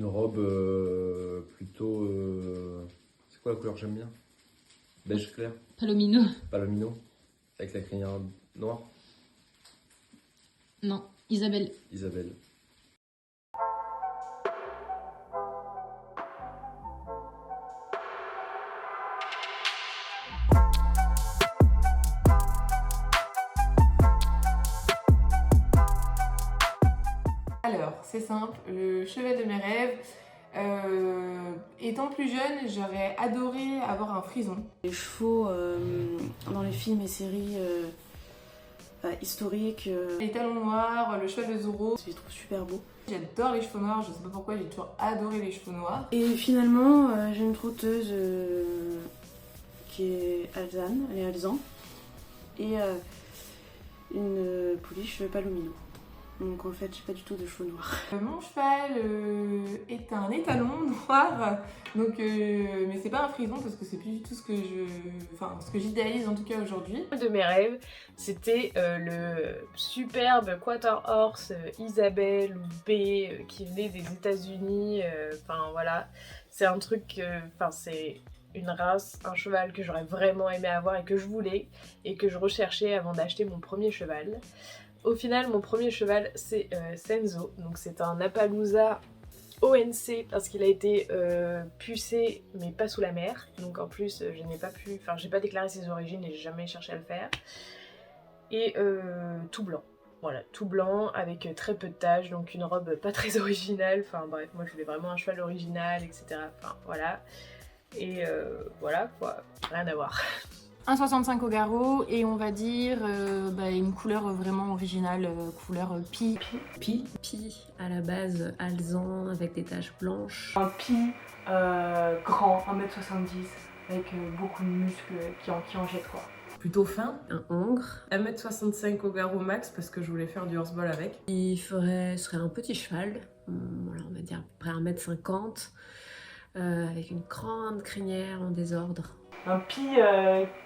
robe plutôt... C'est quoi la couleur que j'aime bien? Beige clair. Palomino. Palomino. Avec la crinière noire. Non, Isabelle. Isabelle. Alors, c'est simple, le cheval de mes rêves. Étant plus jeune, j'aurais adoré avoir un frison. Les chevaux dans les films et séries historiques. Les talons noirs, le cheval de Zorro. Je les trouve super beaux. J'adore les chevaux noirs, je sais pas pourquoi, j'ai toujours adoré les chevaux noirs. Et finalement, j'ai une trotteuse qui est alezane, elle est alezan. Et une pouliche palomino. Donc en fait, j'ai pas du tout de cheveux noirs. Mon cheval est un étalon noir, donc, mais c'est pas un frison parce que c'est plus du tout ce que j'idéalise en tout cas aujourd'hui. De mes rêves, c'était le superbe Quarter Horse Isabelle ou B qui venait des États-Unis. Enfin voilà, c'est un truc, c'est une race, un cheval que j'aurais vraiment aimé avoir et que je voulais et que je recherchais avant d'acheter mon premier cheval. Au final, mon premier cheval, c'est Senzo, donc c'est un Appaloosa ONC parce qu'il a été pucé mais pas sous la mer, donc en plus j'ai pas déclaré ses origines et j'ai jamais cherché à le faire. Et tout blanc, voilà, tout blanc avec très peu de taches, donc une robe pas très originale, enfin bref, moi je voulais vraiment un cheval original, etc. Enfin voilà, et voilà quoi, rien à voir. 1,65 au garrot et on va dire une couleur vraiment originale, couleur pie. Pie à la base alezan avec des taches blanches. Un pie grand, 1m70, avec beaucoup de muscles qui en jettent quoi. Plutôt fin, Un hongre. 1m65 au garrot max parce que je voulais faire du horseball avec. Serait un petit cheval, voilà, on va dire à peu près 1m50, avec une grande crinière en désordre. Un pie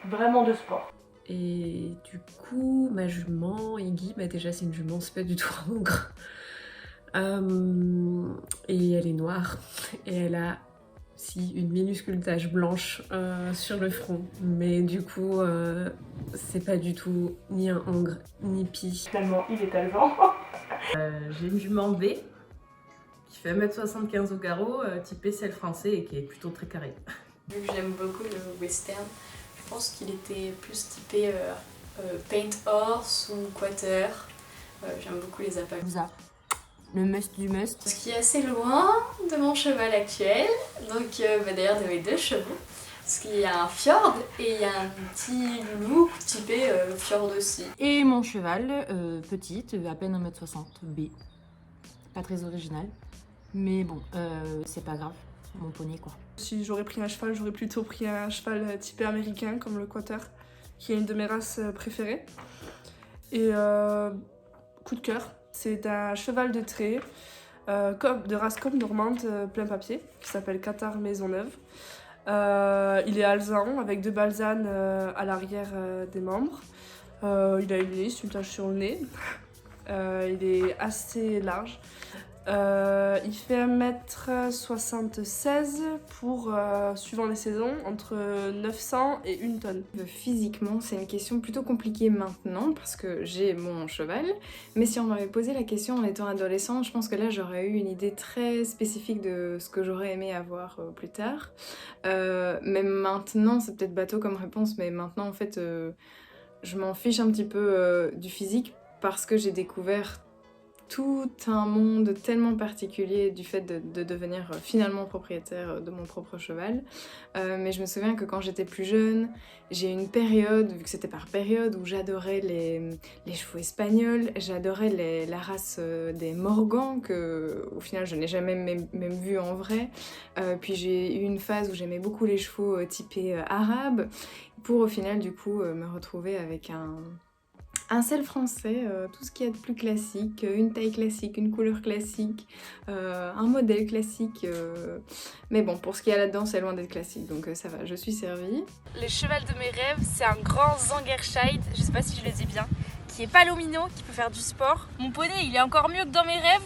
vraiment de sport. Et du coup, ma jument, Iggy, déjà c'est une jument, c'est pas du tout un hongre. Et elle est noire, et elle a aussi une minuscule tache blanche sur le front. Mais du coup, c'est pas du tout ni un hongre, ni pie. Finalement, il est alezan. J'ai une jument B qui fait 1m75 au garrot, typée celle français et qui est plutôt très carrée. Vu que j'aime beaucoup le western, je pense qu'il était plus typé Paint Horse ou Quarter. J'aime beaucoup les Appaloosa. Le must du must. Ce qui est assez loin de mon cheval actuel, donc d'ailleurs de mes deux chevaux, parce qu'il y a un fjord et il y a un petit loulou typé fjord aussi. Et mon cheval, petite, à peine 1m60, B. Pas très original, mais bon, c'est pas grave, mon poney quoi. Si j'aurais pris un cheval, j'aurais plutôt pris un cheval typé américain comme le Quarter, qui est une de mes races préférées. Et coup de cœur, c'est un cheval de trait, de race comme normande, plein papier, qui s'appelle Qatar Maisonneuve. Il est alezan, avec 2 balsanes à l'arrière des membres. Il a une lisse, une tache sur le nez. Il est assez large. Il fait 1m76 pour, suivant les saisons, entre 900 et 1 tonne. Physiquement, c'est une question plutôt compliquée maintenant parce que j'ai mon cheval. Mais si on m'avait posé la question en étant adolescente, je pense que là j'aurais eu une idée très spécifique de ce que j'aurais aimé avoir plus tard. Mais maintenant, c'est peut-être bateau comme réponse, mais maintenant en fait, je m'en fiche un petit peu du physique parce que j'ai découvert tout un monde tellement particulier du fait de devenir finalement propriétaire de mon propre cheval. Mais je me souviens que quand j'étais plus jeune, j'ai eu une période, vu que c'était par période, où j'adorais les chevaux espagnols, j'adorais la race des Morgans, que au final je n'ai jamais même vu en vrai. Puis j'ai eu une phase où j'aimais beaucoup les chevaux typés arabes, pour au final du coup me retrouver avec un sel français, tout ce qu'il y a de plus classique, une taille classique, une couleur classique, un modèle classique. Mais bon, pour ce qu'il y a là-dedans, c'est loin d'être classique, donc ça va, je suis servie. Le cheval de mes rêves, c'est un grand Zangerscheid, je sais pas si je le dis bien, qui est palomino, qui peut faire du sport. Mon poney, il est encore mieux que dans mes rêves.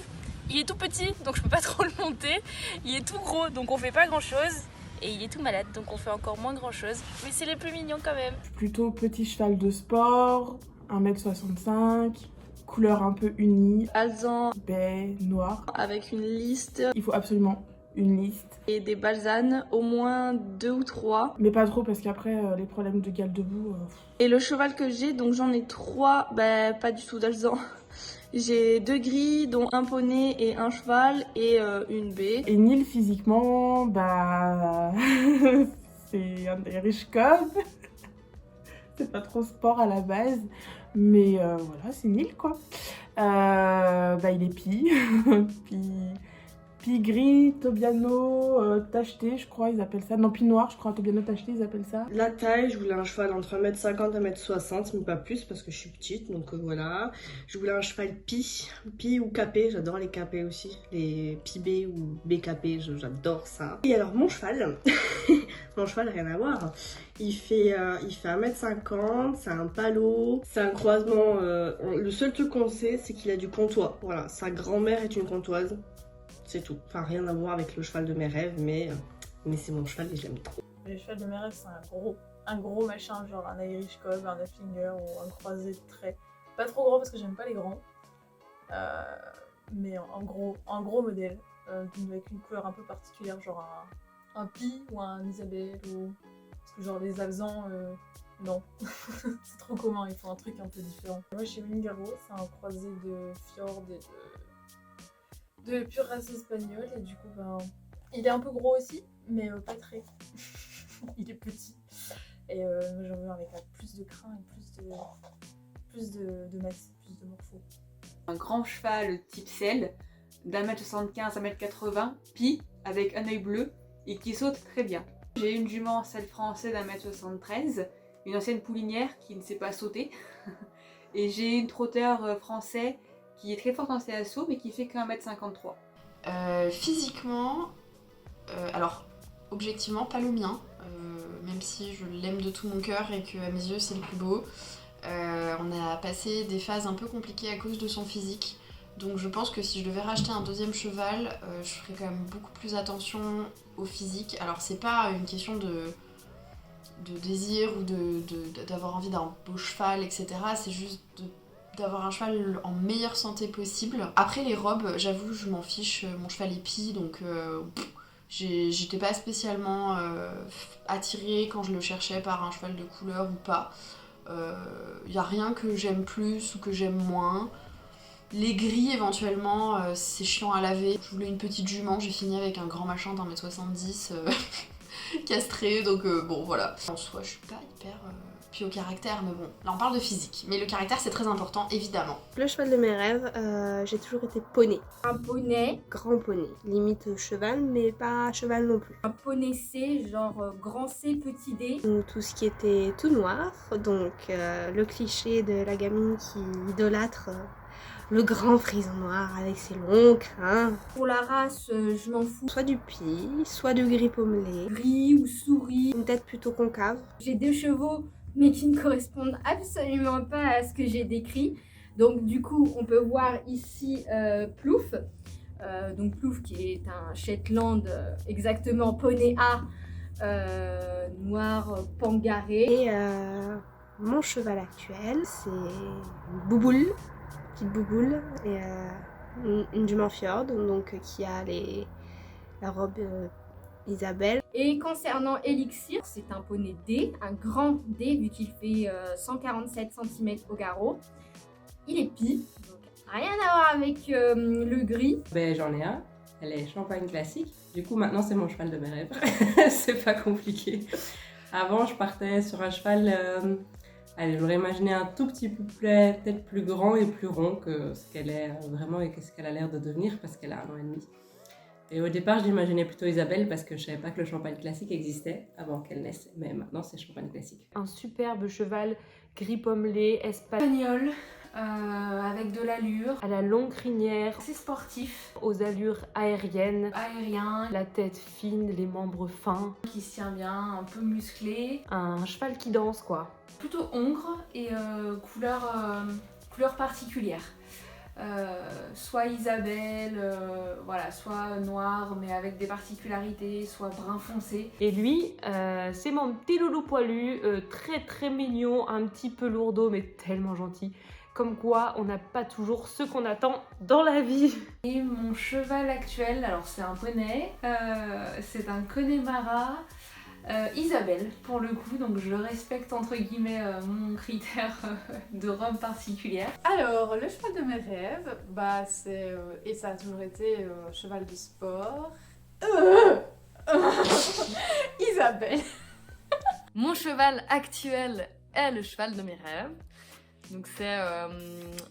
Il est tout petit, donc je peux pas trop le monter. Il est tout gros, donc on fait pas grand chose. Et il est tout malade, donc on fait encore moins grand chose. Mais c'est les plus mignons quand même. Plutôt petit cheval de sport, 1m65, couleur un peu unie, Alezan baie, noir. avec une liste Il faut absolument une liste. et des balsanes, au moins 2 ou 3. Mais pas trop parce qu'après les problèmes de gale debout. Et le cheval que j'ai, donc j'en ai 3, pas du tout d'Alezan. J'ai 2 gris, dont un poney et un cheval et une baie. Et Nil physiquement, c'est un Irish Cob. C'est pas trop sport à la base, mais voilà, c'est Nil quoi. Il est pie, pie gris, Tobiano tacheté, je crois ils appellent ça. Non, pie noir, je crois, Tobiano tacheté, ils appellent ça. La taille, je voulais un cheval entre 1m50 et 1m60, mais pas plus parce que je suis petite, donc voilà. Je voulais un cheval pie ou capé, j'adore les capés aussi, les pie B ou BKP, j'adore ça. Et alors mon cheval, rien à voir. Il fait 1m50, c'est un palot, c'est un croisement. Le seul truc qu'on sait, c'est qu'il a du comtois. Voilà, sa grand-mère est une comtoise. C'est tout. Enfin, rien à voir avec le cheval de mes rêves, mais c'est mon cheval et je l'aime trop. Le cheval de mes rêves, c'est un gros machin, genre un Irish Cob, un Haflinger ou un croisé de trait. Pas trop grand parce que j'aime pas les grands, mais un gros modèle, avec une couleur un peu particulière, genre un pie ou un Isabelle, ou... parce que genre les Alezans, non, c'est trop commun, il faut un truc un peu différent. Moi chez Wingaro, c'est un croisé de fjord et de pure race espagnole, et du coup il est un peu gros aussi, mais pas très. Il est petit. Et j'en veux un avec plus de crin et plus de masse, plus de morpho. Un grand cheval type selle, d'1m75 à 1m80, pie, avec un œil bleu et qui saute très bien. J'ai une jument selle français d'1m73, une ancienne poulinière qui ne sait pas sauter. Et j'ai une trotteur français qui est très forte en CSO mais qui fait que 1m53. Physiquement, alors objectivement pas le mien, même si je l'aime de tout mon cœur et qu'à mes yeux c'est le plus beau. On a passé des phases un peu compliquées à cause de son physique, donc je pense que si je devais racheter un deuxième cheval, je ferais quand même beaucoup plus attention au physique. Alors c'est pas une question de désir ou d'avoir envie d'un beau cheval, etc. C'est juste d'avoir un cheval en meilleure santé possible. Après les robes, j'avoue, je m'en fiche, mon cheval est pie, donc j'étais pas spécialement attirée quand je le cherchais par un cheval de couleur ou pas. Y a rien que j'aime plus ou que j'aime moins. Les gris éventuellement, c'est chiant à laver. Je voulais une petite jument, j'ai fini avec un grand machin d'1m70 castré, donc bon voilà. En soi, je suis pas hyper puis au caractère, mais bon, là on parle de physique. Mais le caractère c'est très important, évidemment. Le cheval de mes rêves, j'ai toujours été poney. Un poney. Grand poney, limite cheval, mais pas cheval non plus. Un poney C, genre grand C, petit D. Donc, tout ce qui était tout noir, donc le cliché de la gamine qui idolâtre le grand frison noir avec ses longs crins. Pour la race, je m'en fous. Soit du pie, soit du gris pommelé. Gris ou souris. Une tête plutôt concave. J'ai 2 chevaux, mais qui ne correspondent absolument pas à ce que j'ai décrit. Donc du coup, on peut voir ici Plouf. Donc Plouf qui est un Shetland exactement poney A, noir pangaré. Et mon cheval actuel, c'est Bouboule. Petite Bouboule et une jument fjord donc qui a la robe Isabelle. Et concernant Elixir, c'est un poney D, un grand D vu qu'il fait 147 cm au garrot. Il est pie, donc rien à voir avec le gris. J'en ai un, elle est champagne classique, du coup maintenant c'est mon cheval de mes rêves, c'est pas compliqué. Avant je partais sur un cheval... Allez, j'aurais imaginé un tout petit peu peut-être plus grand et plus rond que ce qu'elle est vraiment et qu'est-ce qu'elle a l'air de devenir parce qu'elle a 1 an et demi. Et au départ, je l'imaginais plutôt Isabelle parce que je savais pas que le champagne classique existait avant qu'elle naisse, mais maintenant c'est champagne classique. Un superbe cheval gris pommelé, espagnol, avec de l'allure, à la longue crinière, c'est sportif, aux allures aériennes, la tête fine, les membres fins, qui se tient bien, un peu musclé, un cheval qui danse quoi. Plutôt hongre et couleur particulière. soit Isabelle, voilà, soit noir mais avec des particularités, soit brun foncé. Et lui, c'est mon petit loulou poilu, très très mignon, un petit peu lourdeau mais tellement gentil. Comme quoi, on n'a pas toujours ce qu'on attend dans la vie. Et mon cheval actuel, alors c'est un poney, c'est un Connemara Isabelle pour le coup, donc je respecte entre guillemets mon critère de robe particulière. Alors, le cheval de mes rêves, bah c'est, et ça a toujours été cheval de sport. Isabelle. Mon cheval actuel est le cheval de mes rêves. Donc c'est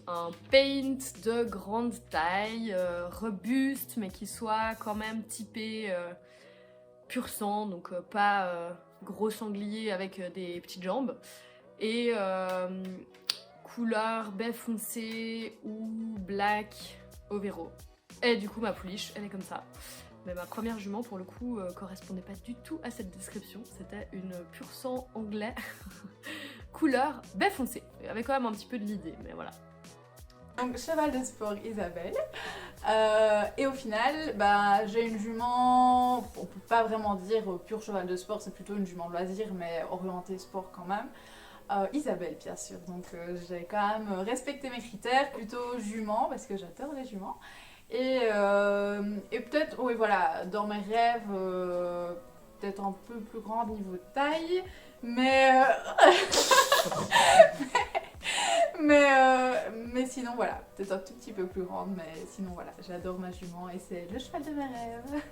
un paint de grande taille, robuste, mais qui soit quand même typé pur sang, donc pas gros sanglier avec des petites jambes. Et couleur baie foncé ou black overo. Et du coup ma pouliche, elle est comme ça. Mais ma première jument pour le coup correspondait pas du tout à cette description. C'était une pur sang anglais. Couleur baie foncé. Il y avait quand même un petit peu de l'idée, mais voilà. Donc cheval de sport Isabelle. Et au final, bah, j'ai une jument, on peut pas vraiment dire pur cheval de sport, c'est plutôt une jument de loisir, mais orientée sport quand même. Isabelle bien sûr, donc j'ai quand même respecté mes critères, plutôt jument, parce que j'adore les juments. Et peut-être, oui voilà, dans mes rêves, peut-être un peu plus grand niveau de taille, mais mais sinon voilà, peut-être un tout petit peu plus grande, mais sinon voilà, j'adore ma jument et c'est le cheval de mes rêves.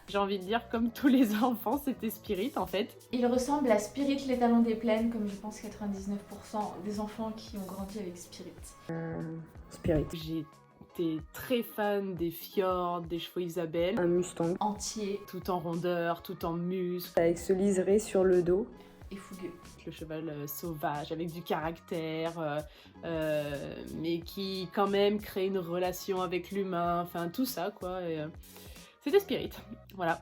J'ai envie de dire comme tous les enfants, c'était Spirit en fait. Il ressemble à Spirit l'étalon des plaines, comme je pense 99% des enfants qui ont grandi avec Spirit. Spirit. J'étais très fan des fjords, des chevaux Isabelle. Un Mustang. Entier. Tout en rondeur, tout en muscles. Avec ce liseré sur le dos. Et fougueux. Le cheval sauvage, avec du caractère, mais qui quand même crée une relation avec l'humain, enfin tout ça quoi. C'était Spirit, voilà.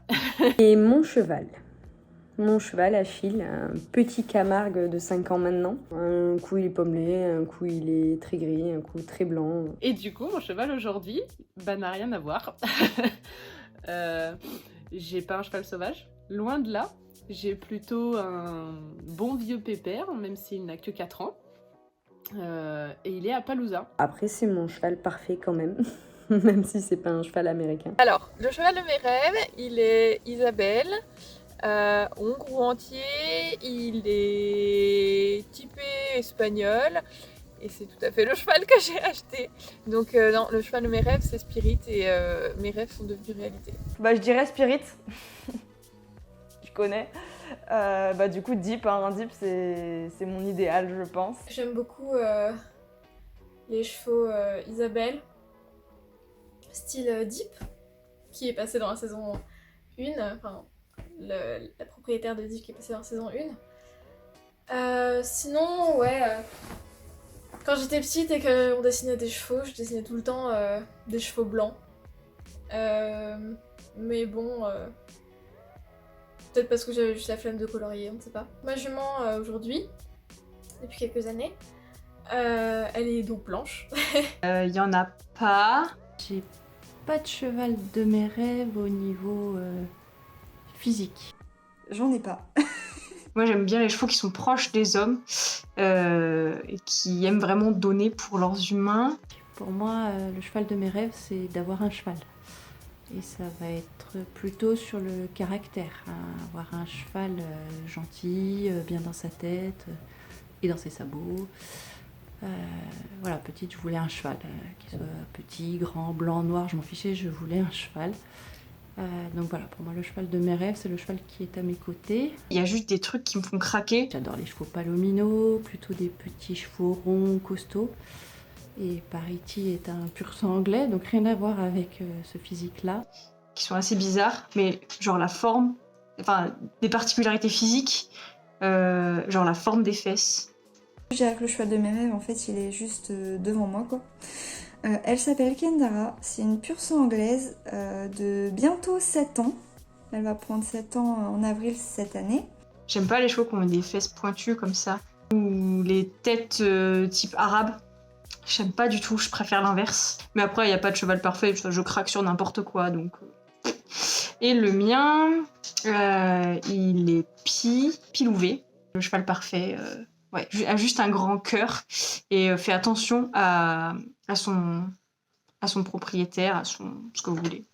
Et mon cheval Achille, un petit Camargue de 5 ans maintenant. Un coup il est pommelé, un coup il est très gris, un coup très blanc. Et du coup mon cheval aujourd'hui, bah n'a rien à voir. J'ai pas un cheval sauvage, loin de là. J'ai plutôt un bon vieux pépère, même s'il n'a que 4 ans. Et il est à Palooza. Après, c'est mon cheval parfait quand même, même si c'est pas un cheval américain. Alors, le cheval de mes rêves, il est Isabelle, hongre entier, il est typé espagnol. Et c'est tout à fait le cheval que j'ai acheté. Donc non, le cheval de mes rêves, c'est Spirit et mes rêves sont devenus réalité. Bah je dirais Spirit. Connais. Bah du coup Deep, hein. Deep c'est mon idéal je pense. J'aime beaucoup les chevaux Isabelle, style Deep, qui est passé dans la saison 1, enfin la propriétaire de Deep qui est passée dans la saison 1. Sinon ouais, quand j'étais petite et qu'on dessinait des chevaux, je dessinais tout le temps des chevaux blancs. Mais bon... peut-être parce que j'avais juste la flemme de colorier, on ne sait pas. Ma jument aujourd'hui, depuis quelques années, elle est donc blanche. Il y en a pas. J'ai pas de cheval de mes rêves au niveau physique. J'en ai pas. Moi j'aime bien les chevaux qui sont proches des hommes et qui aiment vraiment donner pour leurs humains. Pour moi, le cheval de mes rêves, c'est d'avoir un cheval. Et ça va être plutôt sur le caractère, hein. Avoir un cheval gentil, bien dans sa tête et dans ses sabots. Voilà, petite, je voulais un cheval, qui soit petit, grand, blanc, noir, je m'en fichais, je voulais un cheval. Donc voilà, pour moi le cheval de mes rêves, c'est le cheval qui est à mes côtés. Il y a juste des trucs qui me font craquer. J'adore les chevaux palomino, plutôt des petits chevaux ronds, costauds. Et Parity est un pur sang anglais, donc rien à voir avec ce physique-là. Qui sont assez bizarres, mais genre la forme, enfin des particularités physiques, genre la forme des fesses. Je dirais que le cheval de mes rêves, en fait, il est juste devant moi, quoi. Elle s'appelle Kendara, c'est une pur sang anglaise de bientôt 7 ans. Elle va prendre 7 ans en avril cette année. J'aime pas les chevaux qui ont des fesses pointues comme ça, ou les têtes type arabe. J'aime pas du tout, je préfère l'inverse. Mais après, il n'y a pas de cheval parfait, je craque sur n'importe quoi, donc... Et le mien, il est Pilouvé, le cheval parfait. Ouais, a juste un grand cœur et fait attention à son propriétaire, à ce que vous voulez.